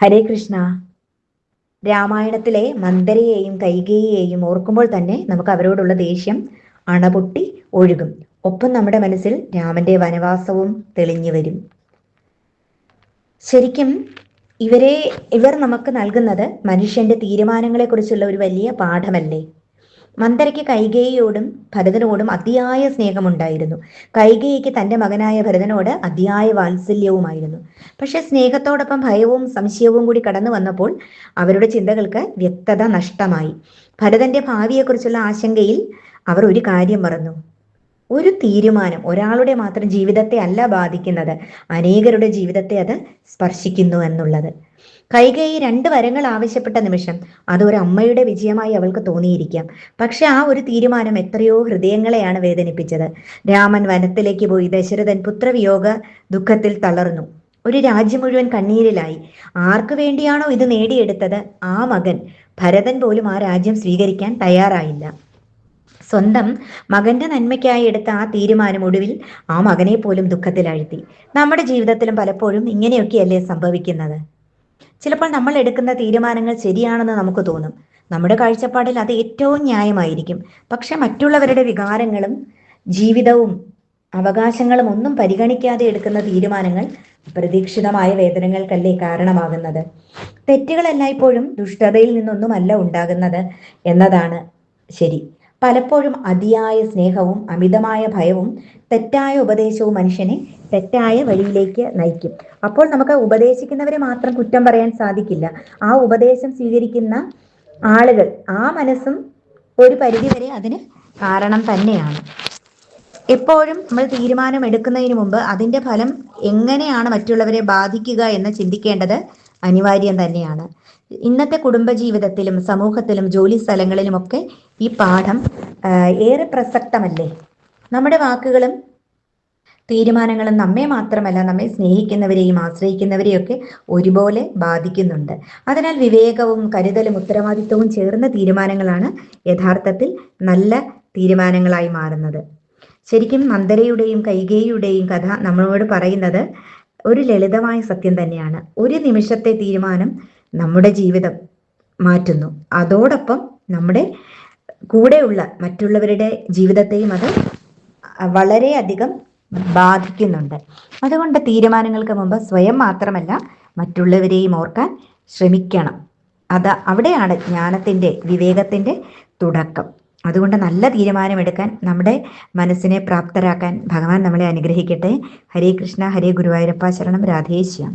ഹരേ കൃഷ്ണ. രാമായണത്തിലെ മന്ദരയെയും കൈകേയിയെയും ഓർക്കുമ്പോൾ തന്നെ നമുക്ക് അവരോടുള്ള ദേഷ്യം അണപൊട്ടി ഒഴുകും. ഒപ്പം നമ്മുടെ മനസ്സിൽ രാമന്റെ വനവാസവും തെളിഞ്ഞു വരും. ശരിക്കും ഇവർ നമുക്ക് നൽകുന്നത് മനുഷ്യന്റെ തീരുമാനങ്ങളെക്കുറിച്ചുള്ള ഒരു വലിയ പാഠമല്ലേ? മന്ദരയ്ക്ക് കൈകേയിയോടും ഭരതനോടും അതിയായ സ്നേഹമുണ്ടായിരുന്നു. കൈകേയിക്ക് തന്റെ മകനായ ഭരതനോട് അതിയായ വാത്സല്യവുമായിരുന്നു. പക്ഷെ സ്നേഹത്തോടൊപ്പം ഭയവും സംശയവും കൂടി കടന്നു വന്നപ്പോൾ അവരുടെ ചിന്തകൾക്ക് വ്യക്തത നഷ്ടമായി. ഭരതന്റെ ഭാവിയെക്കുറിച്ചുള്ള ആശങ്കയിൽ അവർ ഒരു കാര്യം മറന്നു. ഒരു തീരുമാനം ഒരാളുടെ മാത്രം ജീവിതത്തെ അല്ല ബാധിക്കുന്നത്, അനേകരുടെ ജീവിതത്തെ അത് സ്പർശിക്കുന്നു എന്നുള്ളത്. കൈകേയി 2 വരങ്ങൾ ആവശ്യപ്പെട്ട നിമിഷം അത് ഒരു അമ്മയുടെ വിജയമായി അവൾക്ക് തോന്നിയിരിക്കാം. പക്ഷെ ആ ഒരു തീരുമാനം എത്രയോ ഹൃദയങ്ങളെയാണ് വേദനിപ്പിച്ചത്. രാമൻ വനത്തിലേക്ക് പോയി. ദശരഥൻ പുത്രവിയോഗ ദുഃഖത്തിൽ തളർന്നു. ഒരു രാജ്യം മുഴുവൻ കണ്ണീരിലായി. ആർക്കു വേണ്ടിയാണോ ഇത് നേടിയെടുത്തത്, ആ മകൻ ഭരതൻ പോലും ആ രാജ്യം സ്വീകരിക്കാൻ തയ്യാറായില്ല. സ്വന്തം മകന്റെ നന്മയ്ക്കായി എടുത്ത ആ തീരുമാനം ഒടുവിൽ ആ മകനെ പോലും ദുഃഖത്തിലാഴ്ത്തി. നമ്മുടെ ജീവിതത്തിലും പലപ്പോഴും ഇങ്ങനെയൊക്കെയല്ലേ സംഭവിക്കുന്നത്? ചിലപ്പോൾ നമ്മൾ എടുക്കുന്ന തീരുമാനങ്ങൾ ശരിയാണെന്ന് നമുക്ക് തോന്നും. നമ്മുടെ കാഴ്ചപ്പാടിൽ അത് ഏറ്റവും ന്യായമായിരിക്കും. പക്ഷെ മറ്റുള്ളവരുടെ വികാരങ്ങളും ജീവിതവും അവകാശങ്ങളും ഒന്നും പരിഗണിക്കാതെ എടുക്കുന്ന തീരുമാനങ്ങൾ അപ്രതീക്ഷിതമായ വേദനകൾക്കല്ലേ കാരണമാകുന്നത്. തെറ്റുകൾ എല്ലായ്പ്പോഴും ദുഷ്ടതയിൽ നിന്നൊന്നുമല്ല ഉണ്ടാകുന്നത് എന്നതാണ് ശരി. പലപ്പോഴും അതിയായ സ്നേഹവും അമിതമായ ഭയവും തെറ്റായ ഉപദേശവും മനുഷ്യനെ തെറ്റായ വഴിയിലേക്ക് നയിക്കും. അപ്പോൾ നമുക്ക് ഉപദേശിക്കുന്നവരെ മാത്രം കുറ്റം പറയാൻ സാധിക്കില്ല. ആ ഉപദേശം സ്വീകരിക്കുന്ന ആളുകൾ, ആ മനസ്സും ഒരു പരിധിവരെ അതിന് കാരണം തന്നെയാണ്. എപ്പോഴും നമ്മൾ തീരുമാനം എടുക്കുന്നതിന് മുമ്പ് അതിന്റെ ഫലം എങ്ങനെയാണ് മറ്റുള്ളവരെ ബാധിക്കുക എന്ന് ചിന്തിക്കേണ്ടത് അനിവാര്യം തന്നെയാണ്. ഇന്നത്തെ കുടുംബജീവിതത്തിലും സമൂഹത്തിലും ജോലി സ്ഥലങ്ങളിലുമൊക്കെ ഈ പാഠം ഏറെ പ്രസക്തമല്ലേ? നമ്മുടെ വാക്കുകളും തീരുമാനങ്ങളും നമ്മെ മാത്രമല്ല, നമ്മെ സ്നേഹിക്കുന്നവരെയും ആശ്രയിക്കുന്നവരെയൊക്കെ ഒരുപോലെ ബാധിക്കുന്നുണ്ട്. അതിനാൽ വിവേകവും കരുതലും ഉത്തരവാദിത്വവും ചേർന്ന തീരുമാനങ്ങളാണ് യഥാർത്ഥത്തിൽ നല്ല തീരുമാനങ്ങളായി മാറുന്നത്. ശരിക്കും മന്ദരയുടെയും കൈകേയിയുടെയും കഥ നമ്മളോട് പറയുന്നത് ഒരു ലളിതമായ സത്യം തന്നെയാണ്. ഒരു നിമിഷത്തെ തീരുമാനം നമ്മുടെ ജീവിതം മാറ്റുന്നു. അതോടൊപ്പം നമ്മുടെ കൂടെയുള്ള മറ്റുള്ളവരുടെ ജീവിതത്തെയും അത് വളരെയധികം ബാധിക്കുന്നുണ്ട്. അതുകൊണ്ട് തീരുമാനങ്ങൾക്ക് മുമ്പ് സ്വയം മാത്രമല്ല മറ്റുള്ളവരെയും ഓർക്കാൻ ശ്രമിക്കണം. അവിടെയാണ് ജ്ഞാനത്തിൻ്റെ, വിവേകത്തിൻ്റെ തുടക്കം. അതുകൊണ്ട് നല്ല തീരുമാനമെടുക്കാൻ നമ്മുടെ മനസ്സിനെ പ്രാപ്തരാക്കാൻ ഭഗവാൻ നമ്മളെ അനുഗ്രഹിക്കട്ടെ. ഹരേ കൃഷ്ണ. ഹരേ ഗുരുവായൂരപ്പ ശരണം. രാധേശ്യാം.